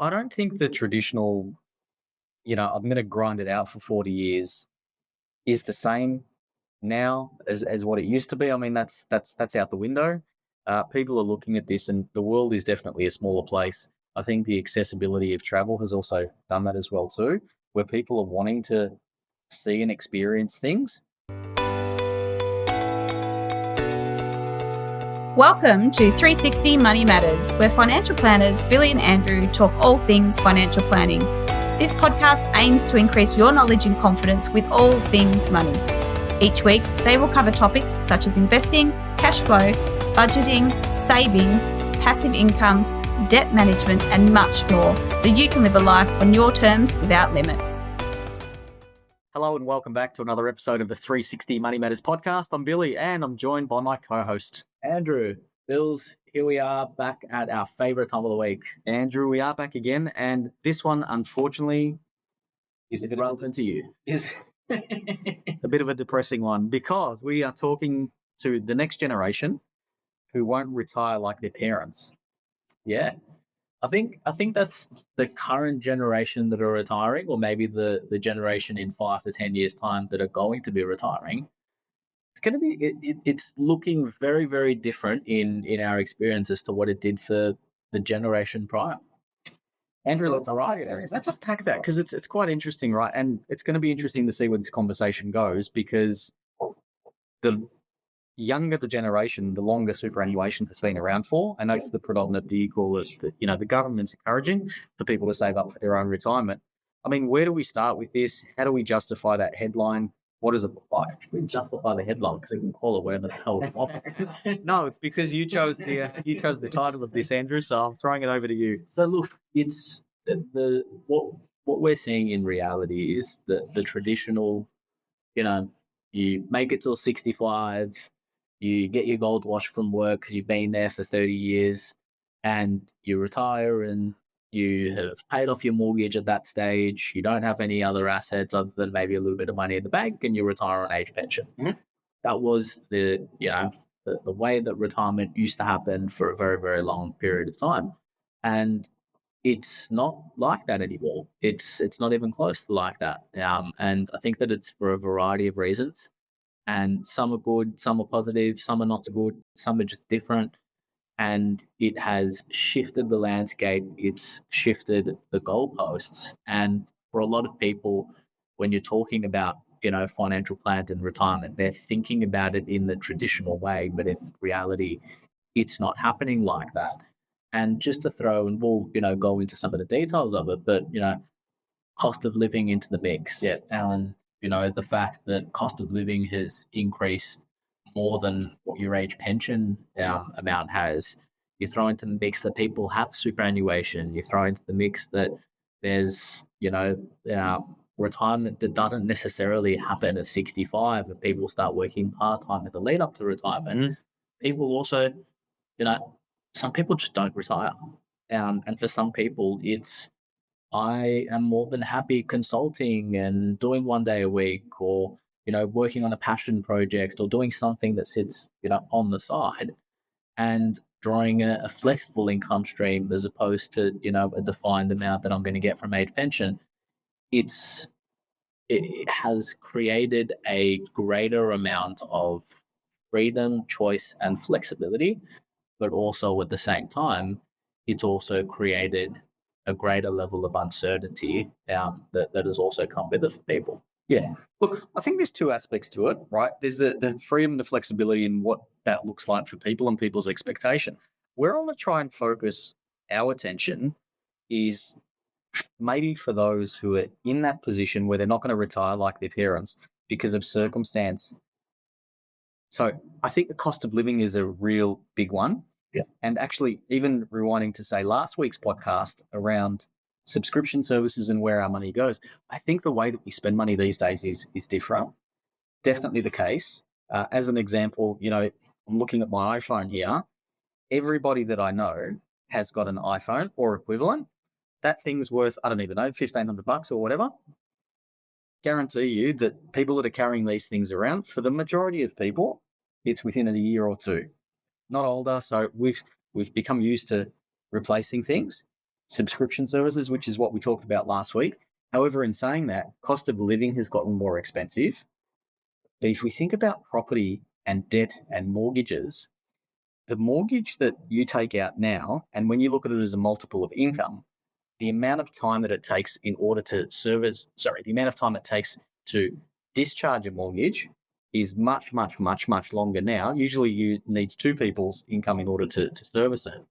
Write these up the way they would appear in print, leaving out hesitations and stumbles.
I don't think the traditional, I'm going to grind it out for 40 years is the same now as what it used to be. I mean, that's out the window. People are looking at this, and the world is definitely a smaller place. I think the accessibility of travel has also done that as well too, where people are wanting to see and experience things. Welcome to 360 Money Matters, where financial planners Billy and Andrew talk all things financial planning. This podcast aims to increase your knowledge and confidence with all things money. Each week, they will cover topics such as investing, cash flow, budgeting, saving, passive income, debt management, and much more, so you can live a life on your terms without limits. Hello and welcome back to another episode of the 360 Money Matters podcast. I'm Billy and I'm joined by my co-host, Andrew. Bills, here we are back at our favourite time of the week. Andrew. We are back again, and this one, unfortunately, is relevant to you. Is a bit of a depressing one because we are talking to the next generation who won't retire like their parents. Yeah. I think that's the current generation that are retiring, or maybe the generation in 5 to 10 years' time that are going to be retiring. It's going to be it's looking very, very different in our experience as to what it did for the generation prior. Andrew, let's unpack that because it's quite interesting, right? And it's going to be interesting to see where this conversation goes, because the younger the generation, the longer superannuation has been around for. I know the predominant vehicle is that, the government's encouraging for people to save up for their own retirement. I mean, where do we start with this? How do we justify that headline? What does it look like? We justify the headline because we can call it where the hell it was. No, it's because you chose the title of this, Andrew. So I'm throwing it over to you. So look, it's what we're seeing in reality is the traditional, you make it till 65. You get your gold wash from work because you've been there for 30 years and you retire and you have paid off your mortgage at that stage. You don't have any other assets other than maybe a little bit of money in the bank, and you retire on age pension. Mm-hmm. That was the way that retirement used to happen for a very, very long period of time. And it's not like that anymore. It's not even close to like that. And I think that it's for a variety of reasons. And some are good, some are positive, some are not so good, some are just different. And it has shifted the landscape. It's shifted the goalposts. And for a lot of people, when you're talking about, financial plans and retirement, they're thinking about it in the traditional way, but in reality, it's not happening like that. And just to throw, and we'll, go into some of the details of it, but, cost of living into the mix. Yeah. And, the fact that cost of living has increased more than what your age pension amount has. You throw into the mix that people have superannuation. You throw into the mix that there's, retirement that doesn't necessarily happen at 65, and people start working part-time at the lead up to retirement. Mm-hmm. People also, some people just don't retire. And for some people, I am more than happy consulting and doing 1 day a week, or, working on a passion project, or doing something that sits, on the side, and drawing a flexible income stream as opposed to, a defined amount that I'm going to get from age pension. It has created a greater amount of freedom, choice, and flexibility, but also at the same time, it's also created a greater level of uncertainty that has also come with it for people. Yeah. Look, I think there's two aspects to it, right? There's the freedom and the flexibility and what that looks like for people and people's expectation. Where I want to try and focus our attention is maybe for those who are in that position where they're not going to retire like their parents because of circumstance. So I think the cost of living is a real big one. Yeah. And actually, even rewinding to say last week's podcast around subscription services and where our money goes, I think the way that we spend money these days is different. Definitely the case. As an example, I'm looking at my iPhone here. Everybody that I know has got an iPhone or equivalent. That thing's worth, I don't even know, $1,500 or whatever. Guarantee you that people that are carrying these things around, for the majority of people, it's within a year or two. Not older, so we've become used to replacing things. subscription services, which is what we talked about last week. However, in saying that, cost of living has gotten more expensive. But if we think about property and debt and mortgages, the mortgage that you take out now, and when you look at it as a multiple of income, the amount of time that it takes in order to the amount of time it takes to discharge a mortgage is much, much, much, much longer now. Usually you needs two people's income in order to service it.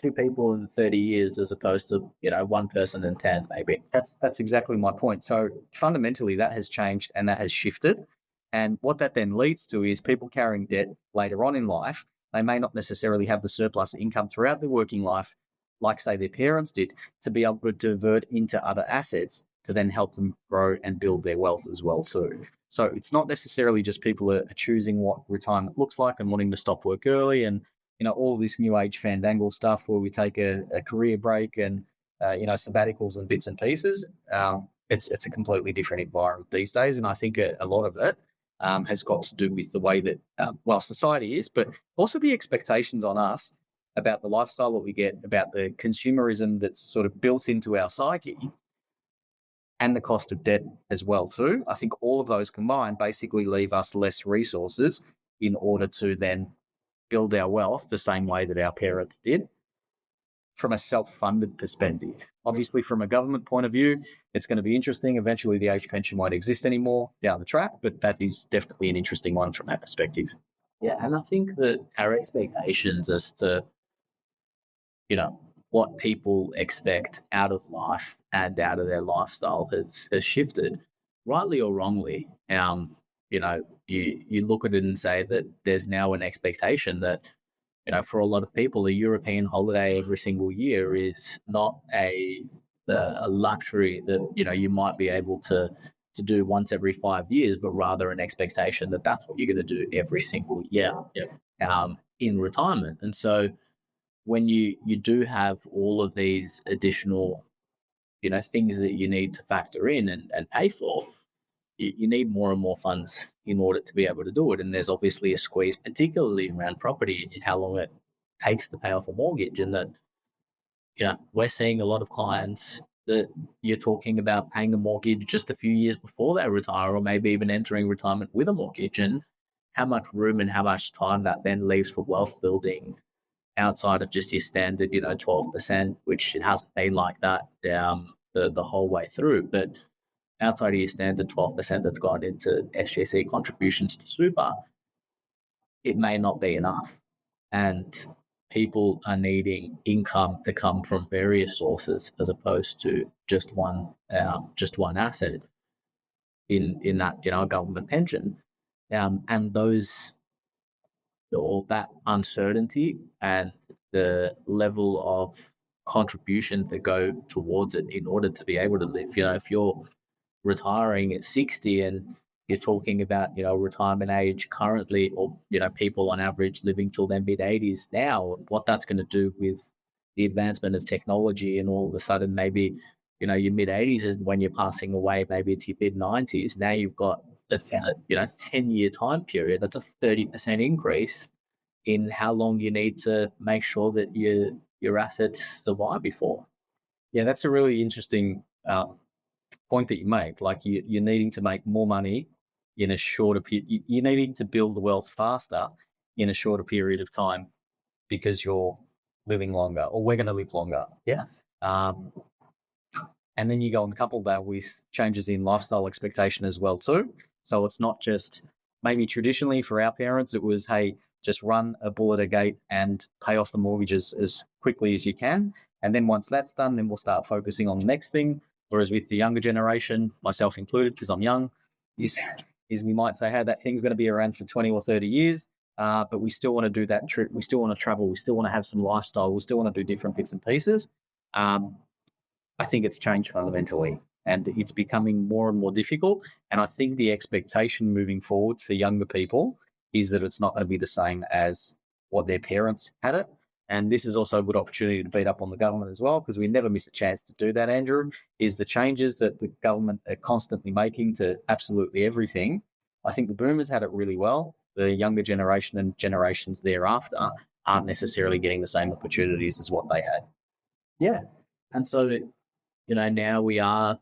2 people in 30 years as opposed to, 1 person in 10, maybe. That's exactly my point. So fundamentally that has changed and that has shifted. And what that then leads to is people carrying debt later on in life. They may not necessarily have the surplus income throughout their working life, like say their parents did, to be able to divert into other assets to then help them grow and build their wealth as well too. So it's not necessarily just people are choosing what retirement looks like and wanting to stop work early and, all this new age fandangle stuff where we take a career break and, sabbaticals and bits and pieces. It's a completely different environment these days. And I think a lot of it has got to do with the way that, society is, but also the expectations on us about the lifestyle that we get, about the consumerism that's sort of built into our psyche, and the cost of debt as well too. I think all of those combined basically leave us less resources in order to then build our wealth the same way that our parents did from a self-funded perspective. Obviously, from a government point of view, it's going to be interesting. Eventually, the age pension won't exist anymore down the track, but that is definitely an interesting one from that perspective. Yeah, and I think that our expectations as to, what people expect out of life and out of their lifestyle has shifted, rightly or wrongly. You look at it and say that there's now an expectation that, for a lot of people, a European holiday every single year is not a luxury that, you might be able to do once every 5 years, but rather an expectation that that's what you're going to do every single year in retirement. And so when you do have all of these additional, things that you need to factor in and pay for, you need more and more funds in order to be able to do it. And there's obviously a squeeze, particularly around property, and how long it takes to pay off a mortgage. And that, we're seeing a lot of clients that you're talking about paying a mortgage just a few years before they retire, or maybe even entering retirement with a mortgage, and how much room and how much time that then leaves for wealth building outside of just your standard, 12%, which it hasn't been like that the whole way through. But outside of your standard 12% that's gone into SGC contributions to super, it may not be enough. And people are needing income to come from various sources as opposed to just one asset in that, government pension. And those, or that uncertainty and the level of contribution that go towards it in order to be able to live. If you're retiring at 60 and you're talking about, retirement age currently, or, people on average living till their mid-80s now, what that's going to do with the advancement of technology, and all of a sudden maybe, your mid-80s is when you're passing away, maybe it's your mid-90s. Now you've got a 10-year time period. That's a 30% increase in how long you need to make sure that your assets survive before. Yeah, that's a really interesting point that you make. Like you're needing to make more money in a shorter period. You're needing to build the wealth faster in a shorter period of time because you're living longer, or we're going to live longer. Yeah. And then you go and couple that with changes in lifestyle expectation as well too. So it's not just, maybe traditionally for our parents, it was, hey, just run a bull at a gate and pay off the mortgages as quickly as you can. And then once that's done, then we'll start focusing on the next thing. Whereas with the younger generation, myself included, because I'm young, is we might say, hey, that thing's going to be around for 20 or 30 years, but we still want to do that trip. We still want to travel. We still want to have some lifestyle. We still want to do different bits and pieces. I think it's changed fundamentally, and it's becoming more and more difficult. And I think the expectation moving forward for younger people is that it's not going to be the same as what their parents had it. And this is also a good opportunity to beat up on the government as well, because we never miss a chance to do that, Andrew, is the changes that the government are constantly making to absolutely everything. I think the boomers had it really well. The younger generation and generations thereafter aren't necessarily getting the same opportunities as what they had. Yeah. And so, now we are,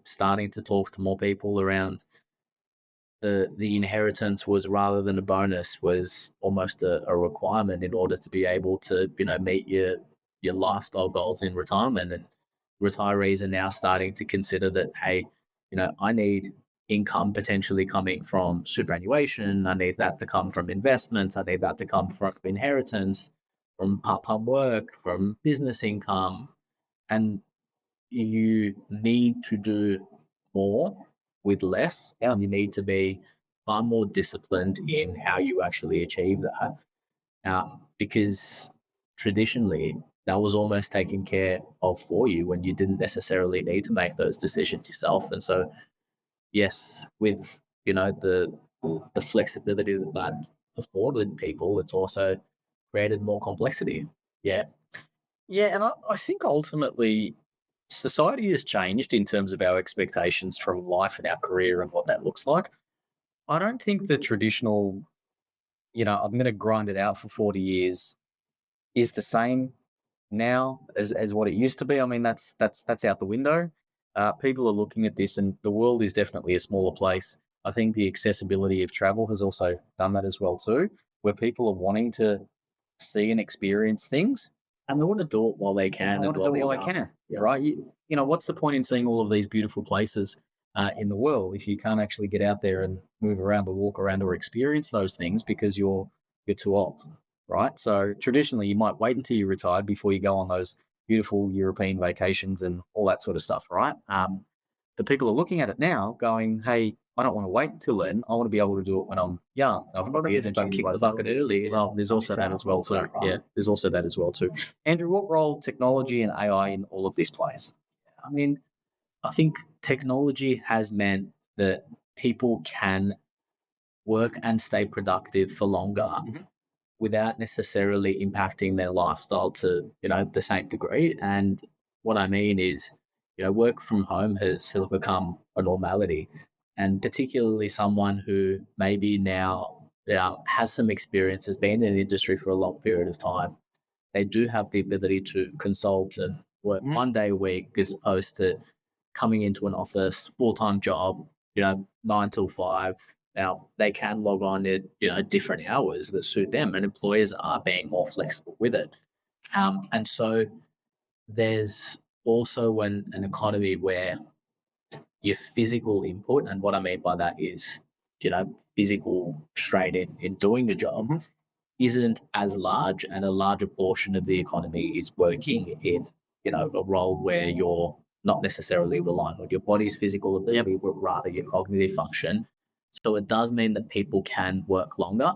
starting to talk to more people around the inheritance was, rather than a bonus, was almost a requirement in order to be able to, meet your lifestyle goals in retirement. And retirees are now starting to consider that, hey, I need income potentially coming from superannuation. I need that to come from investments. I need that to come from inheritance, from part-time work, from business income. And you need to do more with less, and you need to be far more disciplined in how you actually achieve that. Because traditionally, that was almost taken care of for you when you didn't necessarily need to make those decisions yourself. And so, yes, with the flexibility that afforded people, it's also created more complexity. Yeah. Yeah, and I think ultimately society has changed in terms of our expectations from life and our career and what that looks like. I don't think the traditional, I'm going to grind it out for 40 years is the same now as what it used to be. I mean, that's out the window. People are looking at this, and the world is definitely a smaller place. I think the accessibility of travel has also done that as well too, where people are wanting to see and experience things. And they want to do it while they can. They want to do it while they can, right? What's the point in seeing all of these beautiful places in the world if you can't actually get out there and move around or walk around or experience those things because you're too old, right? So traditionally, you might wait until you're retired before you go on those beautiful European vacations and all that sort of stuff, right? The people are looking at it now going, hey, I don't want to wait until then. I want to be able to do it when I'm young. I've got to kick the bucket early. Well, there's also that as well too. Yeah, there's also that as well too. Andrew, what role technology and AI in all of this plays? I mean, I think technology has meant that people can work and stay productive for longer without necessarily impacting their lifestyle to, the same degree. And what I mean is, work from home has become a normality. And particularly someone who maybe now has some experience, has been in the industry for a long period of time, they do have the ability to consult and work 1 day a week as opposed to coming into an office, full-time job, 9 till 5. Now, they can log on at, different hours that suit them, and employers are being more flexible with it. And so there's also an economy where your physical input, and what I mean by that is, physical strain in doing the job, isn't as large, and a larger portion of the economy is working in, a role where you're not necessarily relying on your body's physical ability, but rather your cognitive function. So it does mean that people can work longer,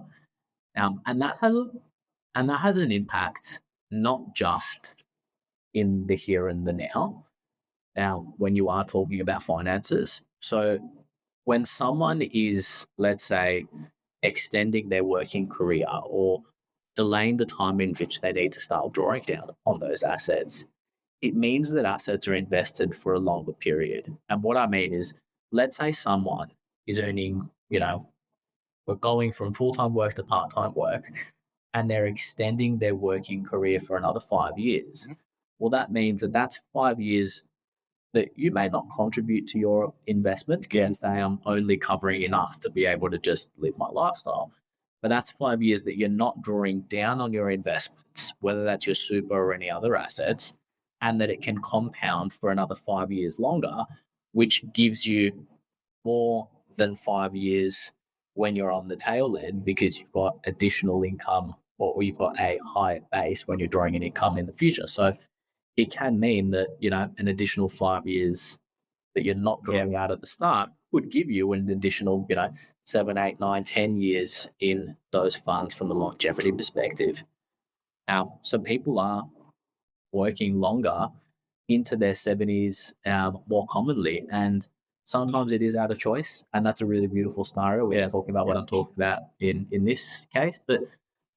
and that has an impact not just in the here and the now. Now, when you are talking about finances, so when someone is, let's say, extending their working career or delaying the time in which they need to start drawing down on those assets, it means that assets are invested for a longer period. And what I mean is, let's say someone is earning, we're going from full-time work to part-time work, and they're extending their working career for another 5 years. Well, that means that that's 5 years that you may not contribute to your investment because you say, I'm only covering enough to be able to just live my lifestyle. But that's 5 years that you're not drawing down on your investments, whether that's your super or any other assets, and that it can compound for another 5 years longer, which gives you more than 5 years when you're on the tail end because you've got additional income or you've got a higher base when you're drawing in income in the future. So it can mean that, an additional 5 years that you're not getting out at the start would give you an additional, 7, 8, 9, 10 years in those funds from a longevity perspective. Now, so people are working longer into their 70s more commonly, and sometimes it is out of choice, and that's a really beautiful scenario. We're talking about what I'm talking about in this case, but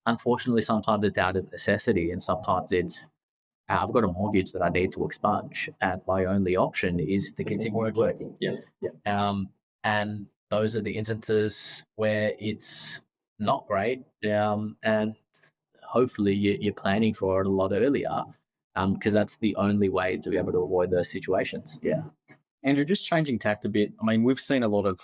unfortunately, sometimes it's out of necessity, and sometimes it's I've got a mortgage that I need to expunge, and my only option is to continue working. And those are the instances where it's not great, and hopefully you're planning for it a lot earlier. because that's the only way to be able to avoid those situations. Yeah. Andrew, just changing tact a bit. I mean, we've seen a lot of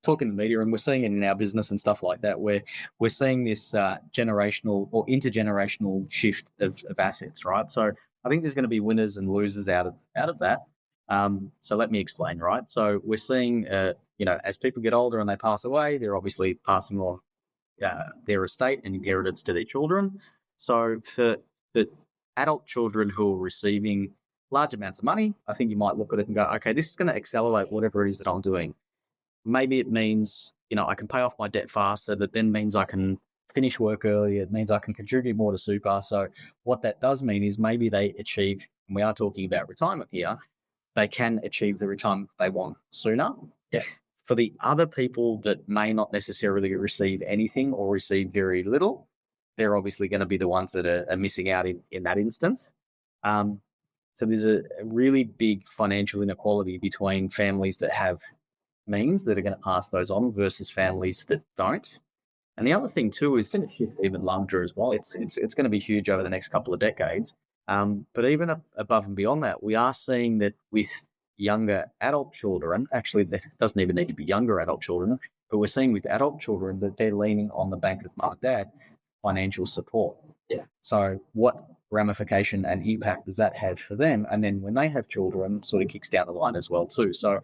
talk in the media, and we're seeing it in our business and stuff like that, where we're seeing this generational or intergenerational shift of assets, right? So I think there's going to be winners and losers out of that. So let me explain, right? So we're seeing, as people get older and they pass away, they're obviously passing on their estate and inheritance to their children. So for adult children who are receiving large amounts of money, I think you might look at it and go, okay, this is going to accelerate whatever it is that I'm doing. Maybe it means, I can pay off my debt faster. That then means I can finish work earlier. It means I can contribute more to super. So what that does mean is maybe they achieve, and we are talking about retirement here, they can achieve the retirement they want sooner. Yeah. For the other people that may not necessarily receive anything or receive very little, they're obviously going to be the ones that are missing out in that instance. So there's a really big financial inequality between families that have means that are going to pass those on versus families that don't. And the other thing too is it's going to shift even larger as well. It's going to be huge over the next couple of decades. But even above and beyond that, we are seeing that with younger adult children, actually that doesn't even need to be younger adult children, but we're seeing with adult children that they're leaning on the bank of mum and dad financial support. Yeah. So what ramification and impact does that have for them? And then when they have children, sort of kicks down the line as well too. So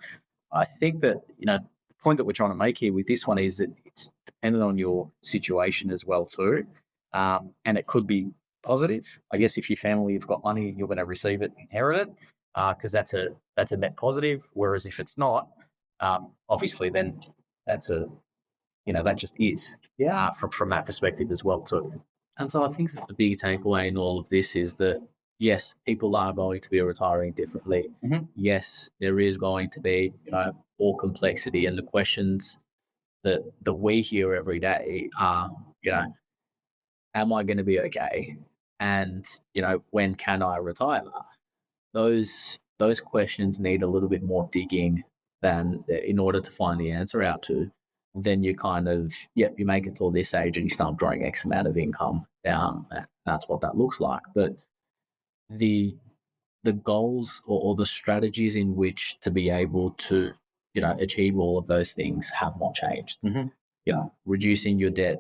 I think that, the point that we're trying to make here with this one is that it's dependent on your situation as well too. And it could be positive. I guess if your family have got money, you're going to receive it, inherit it, because that's a net positive. Whereas if it's not, obviously then that's that just is. Yeah. From that perspective as well too. And so I think that the big takeaway in all of this is that, yes, people are going to be retiring differently. Mm-hmm. Yes, there is going to be, more complexity, and the questions that we hear every day are, am I going to be okay? And, when can I retire? Those questions need a little bit more digging than in order to find the answer out to. Then you kind of, you make it till this age and you start drawing X amount of income down. That's what that looks like. But the goals or the strategies in which to be able to, achieve all of those things have not changed. Mm-hmm. Reducing your debt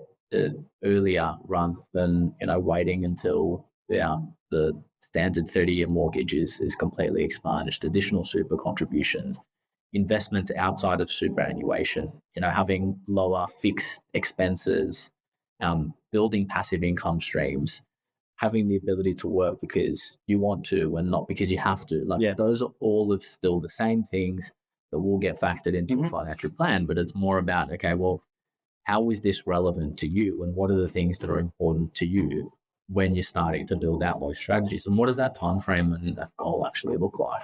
earlier rather than, waiting until the standard 30-year mortgage is completely expunged, additional super contributions, investments outside of superannuation, having lower fixed expenses, building passive income streams, having the ability to work because you want to and not because you have to. Those are all of still the same things that will get factored into a financial plan, but it's more about, okay, well, how is this relevant to you? And what are the things that are important to you when you're starting to build out those strategies? And what does that time frame and that goal actually look like?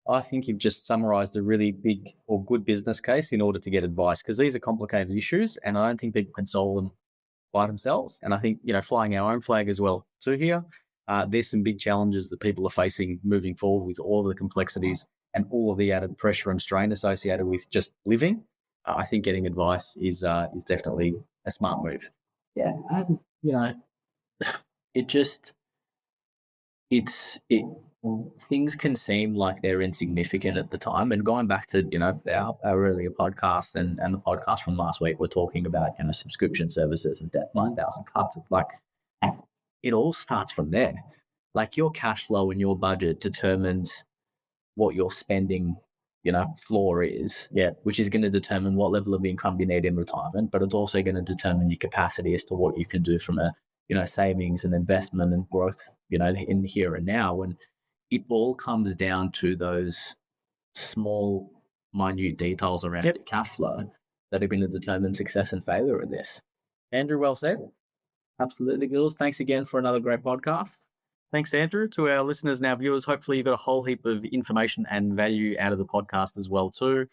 I think you've just summarized a really big or good business case in order to get advice, because these are complicated issues and I don't think people can solve them by themselves. And I think, flying our own flag as well too here, there's some big challenges that people are facing moving forward with all of the complexities and all of the added pressure and strain associated with just living. I think getting advice is definitely a smart move. Yeah. And, things can seem like they're insignificant at the time. And going back to, our earlier podcast and the podcast from last week, we're talking about, subscription services and debt 9,000 cuts. Like, it all starts from there. Like, your cash flow and your budget determines what your spending, floor is, which is going to determine what level of income you need in retirement, but it's also going to determine your capacity as to what you can do from a, savings and investment and growth, in here and now. And it all comes down to those small, minute details around your cash flow that are going to determine success and failure in this. Andrew, well said. Absolutely, Gills. Thanks again for another great podcast. Thanks, Andrew. To our listeners and our viewers, hopefully you've got a whole heap of information and value out of the podcast as well too.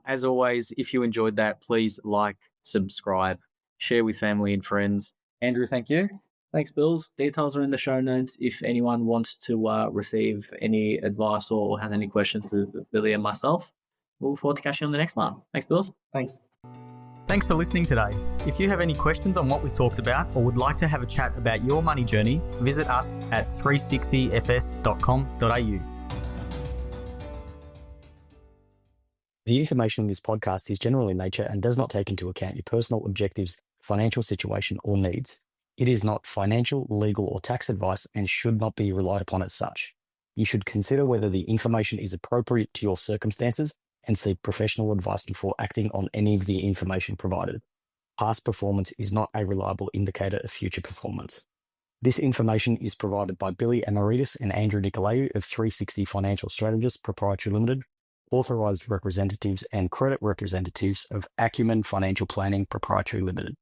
As always, if you enjoyed that, please like, subscribe, share with family and friends. Andrew, thank you. Thanks, Bills. Details are in the show notes. If anyone wants to receive any advice or has any questions to Billy and myself, we'll look forward to catching you on the next one. Thanks, Bills. Thanks. Thanks for listening today. If you have any questions on what we talked about or would like to have a chat about your money journey, visit us at 360fs.com.au. The information in this podcast is general in nature and does not take into account your personal objectives, financial situation, or needs. It is not financial, legal, or tax advice and should not be relied upon as such. You should consider whether the information is appropriate to your circumstances and seek professional advice before acting on any of the information provided. Past performance is not a reliable indicator of future performance. This information is provided by Billy Amiridis and Andrew Nicolaou of 360 Financial Strategists Pty Ltd, authorized representatives and credit representatives of Akumin Financial Planning Pty Ltd.